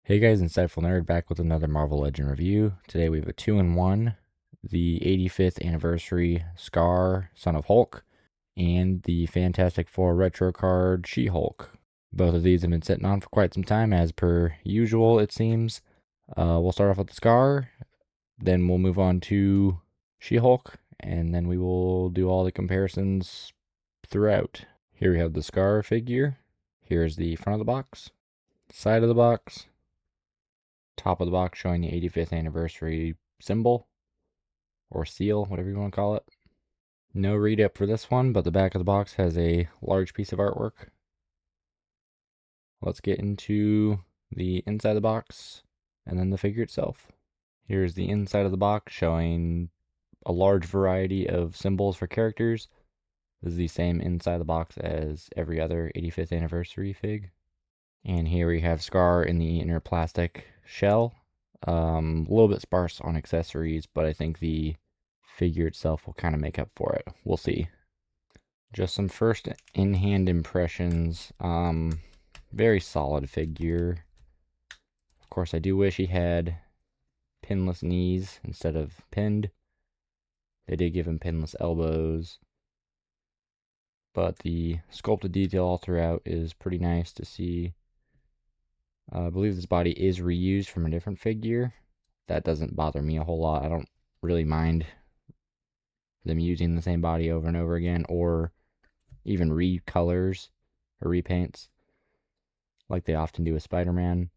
Hey guys, Insightful Nerd back with another Marvel Legend review. Today we have a 2-in-1, the 85th anniversary Skaar, Son of Hulk, and the Fantastic Four retro card She-Hulk. Both of these have been sitting on for quite some time, as per usual, it seems. We'll start off with the Skaar, then we'll move on to She-Hulk, and then we will do all the comparisons throughout. Here we have the Skaar figure. Here's the front of the box, side of the box, top of the box showing the 85th anniversary symbol or seal, whatever you want to call it. No read up for this one, but the back of the box has a large piece of artwork. Let's get into the inside of the box and then the figure itself. Here's the inside of the box showing a large variety of symbols for characters. This is the same inside of the box as every other 85th anniversary fig. And here we have Skaar in the inner plastic shell. A little bit sparse on accessories, but I think the figure itself will kind of make up for it. We'll see. Just some first in-hand impressions. Very solid figure. Of course, I do wish he had pinless knees instead of pinned. They did give him pinless elbows, but the sculpted detail all throughout is pretty nice to see. I believe this body is reused from a different figure. That doesn't bother me a whole lot. I don't really mind them using the same body over and over again, or even recolors or repaints like they often do with Spider-Man,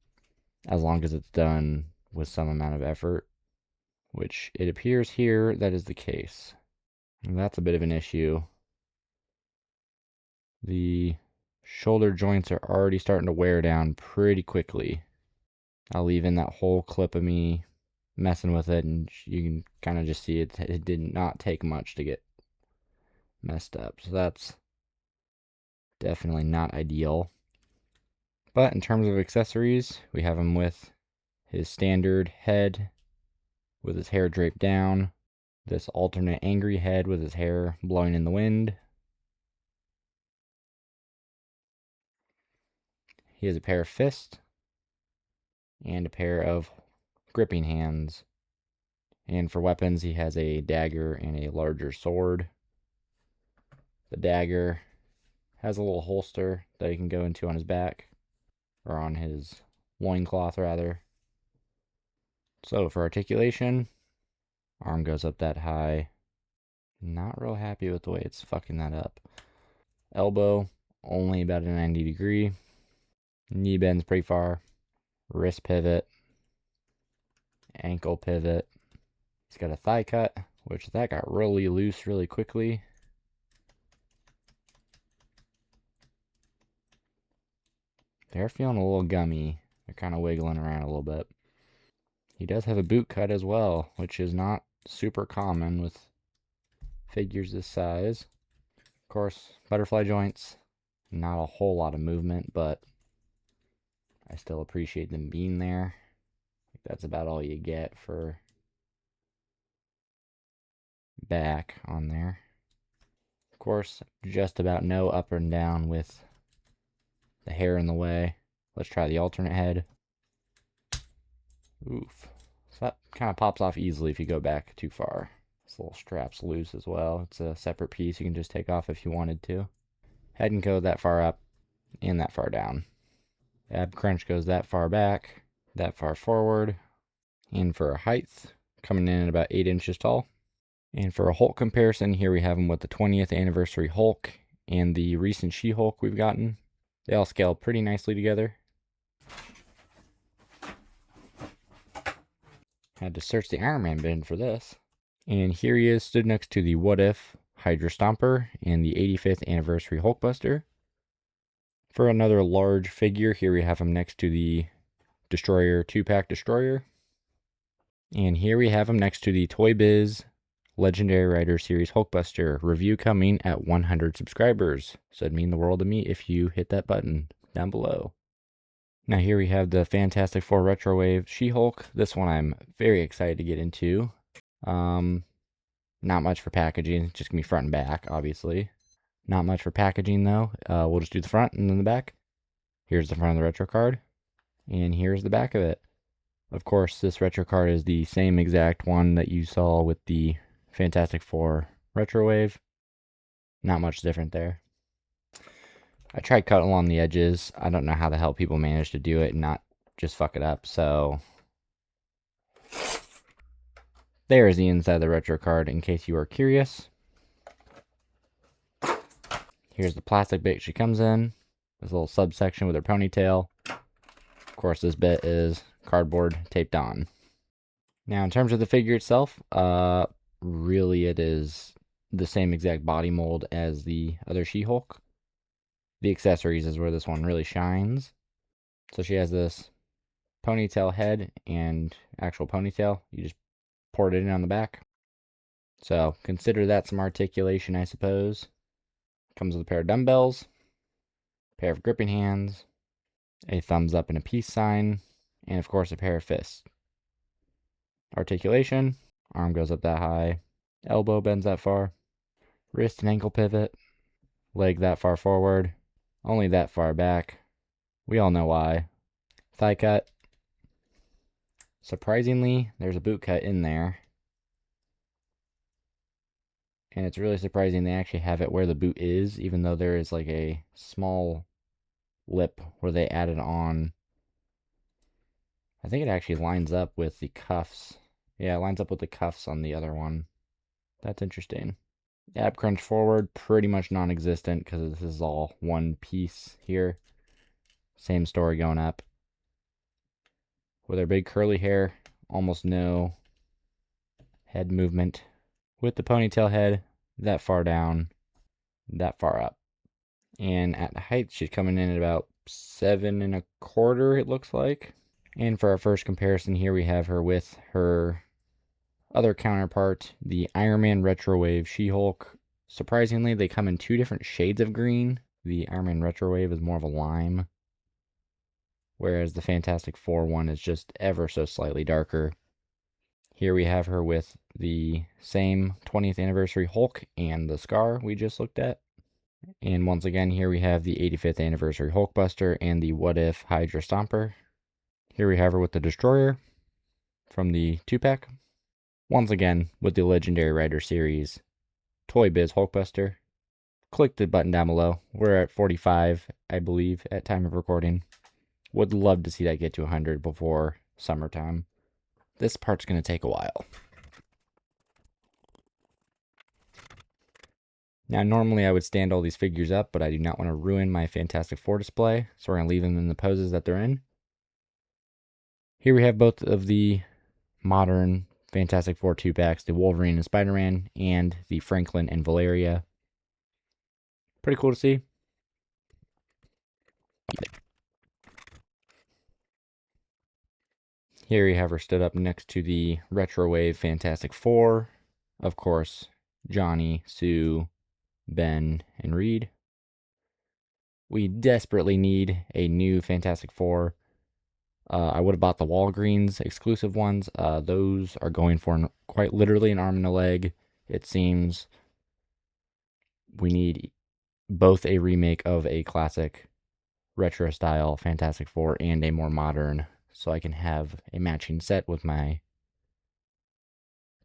as long as it's done with some amount of effort, which it appears here that is the case. And that's a bit of an issue. The shoulder joints are already starting to wear down pretty quickly. I'll leave in that whole clip of me messing with it, and you can kind of just see it did not take much to get messed up. So that's definitely not ideal. But in terms of accessories, we have him with his standard head with his hair draped down, this alternate angry head with his hair blowing in the wind. He has a pair of fists and a pair of gripping hands. And for weapons, he has a dagger and a larger sword. The dagger has a little holster that he can go into on his back, or on his loincloth rather. So for articulation, arm goes up that high. Not real happy with the way it's fucking that up. Elbow, only about a 90 degree. Knee bends pretty far. Wrist pivot. Ankle pivot. He's got a thigh cut, which that got really loose really quickly. They're feeling a little gummy. They're kind of wiggling around a little bit. He does have a boot cut as well, which is not super common with figures this size. Of course, butterfly joints. Not a whole lot of movement, but I still appreciate them being there. That's about all you get for back on there. Of course, just about no up and down with the hair in the way. Let's try the alternate head. Oof. So that kind of pops off easily if you go back too far. This little strap's loose as well. It's a separate piece you can just take off if you wanted to. Head can go that far up and that far down. Ab crunch goes that far back, that far forward. And for height, coming in at about 8 inches tall. And for a Hulk comparison, here we have him with the 20th anniversary Hulk and the recent She-Hulk we've gotten. They all scale pretty nicely together. Had to search the Iron Man bin for this. And here he is, stood next to the What If Hydra Stomper and the 85th anniversary Hulkbuster. For another large figure, here we have him next to the Destroyer 2-pack Destroyer. And here we have him next to the Toy Biz Legendary Rider Series Hulkbuster. Review coming at 100 subscribers. So it'd mean the world to me if you hit that button down below. Now here we have the Fantastic Four Retro Wave She-Hulk. This one I'm very excited to get into. Not much for packaging. It's just going to be front and back, obviously. Not much for packaging, though. We'll just do the front and then the back. Here's the front of the retro card. And here's the back of it. Of course, this retro card is the same exact one that you saw with the Fantastic Four Retro Wave. Not much different there. I tried cutting along the edges. I don't know how the hell people manage to do it and not just fuck it up. So there is the inside of the retro card in case you are curious. Here's the plastic bit she comes in. This little subsection with her ponytail. Of course, this bit is cardboard taped on. Now, in terms of the figure itself, really it is the same exact body mold as the other She-Hulk. The accessories is where this one really shines. So she has this ponytail head and actual ponytail. You just pour it in on the back. So consider that some articulation, I suppose. Comes with a pair of dumbbells, pair of gripping hands, a thumbs up and a peace sign, and of course a pair of fists. Articulation, arm goes up that high, elbow bends that far, wrist and ankle pivot, leg that far forward, only that far back. We all know why. Thigh cut. Surprisingly, there's a boot cut in there. And it's really surprising they actually have it where the boot is, even though there is like a small lip where they added on. I think it actually lines up with the cuffs. Yeah, it lines up with the cuffs on the other one. That's interesting. Ab crunch forward, pretty much non-existent because this is all one piece here. Same story going up. With her big curly hair, almost no head movement. With the ponytail head, that far down, that far up. And at height, she's coming in at about 7.25, it looks like. And for our first comparison here, we have her with her other counterpart, the Iron Man Retro Wave She-Hulk. Surprisingly, they come in two different shades of green. The Iron Man Retro Wave is more of a lime, whereas the Fantastic Four one is just ever so slightly darker. Here we have her with the same 20th anniversary Hulk and the Skaar we just looked at. And once again, here we have the 85th anniversary Hulkbuster and the What If Hydra Stomper. Here we have her with the Destroyer from the 2-pack. Once again, with the Legendary Rider series Toy Biz Hulkbuster. Click the button down below. We're at 45, I believe, at time of recording. Would love to see that get to 100 before summertime. This part's going to take a while. Now, normally I would stand all these figures up, but I do not want to ruin my Fantastic Four display, so we're going to leave them in the poses that they're in. Here we have both of the modern Fantastic Four 2-packs, the Wolverine and Spider-Man, and the Franklin and Valeria. Pretty cool to see. Here we have her stood up next to the Retro Wave Fantastic Four. Of course, Johnny, Sue, Ben, and Reed. We desperately need a new Fantastic Four. I would have bought the Walgreens exclusive ones. Those are going for quite literally an arm and a leg. It seems we need both a remake of a classic retro style Fantastic Four and a more modern, so I can have a matching set with my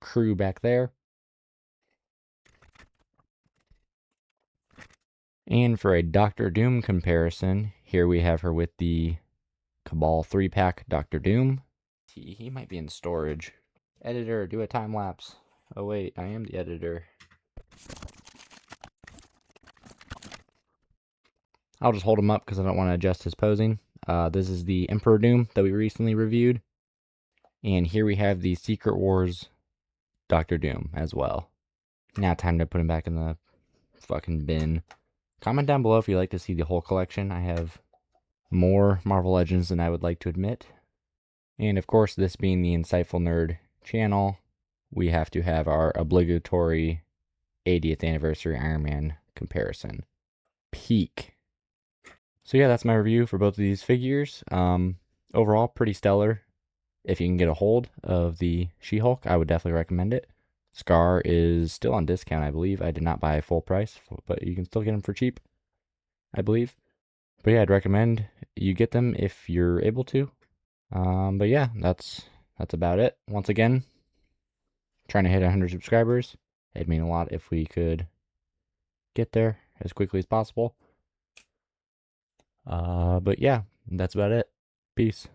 crew back there. And for a Doctor Doom comparison, here we have her with the Cabal 3-pack Doctor Doom. He might be in storage. Editor, do a time lapse. Oh wait, I am the editor. I'll just hold him up because I don't want to adjust his posing. This is the Emperor Doom that we recently reviewed. And here we have the Secret Wars Doctor Doom as well. Now time to put him back in the fucking bin. Comment down below if you'd like to see the whole collection. I have more Marvel Legends than I would like to admit. And of course, this being the Insightful Nerd channel, we have to have our obligatory 80th anniversary Iron Man comparison. Peak. So yeah, that's my review for both of these figures. Overall, pretty stellar. If you can get a hold of the She-Hulk, I would definitely recommend it. Skaar is still on discount, I believe. I did not buy full price, but you can still get them for cheap, I believe. But yeah, I'd recommend you get them if you're able to. But yeah, that's about it. Once again, trying to hit 100 subscribers. It'd mean a lot if we could get there as quickly as possible. But yeah, that's about it. Peace.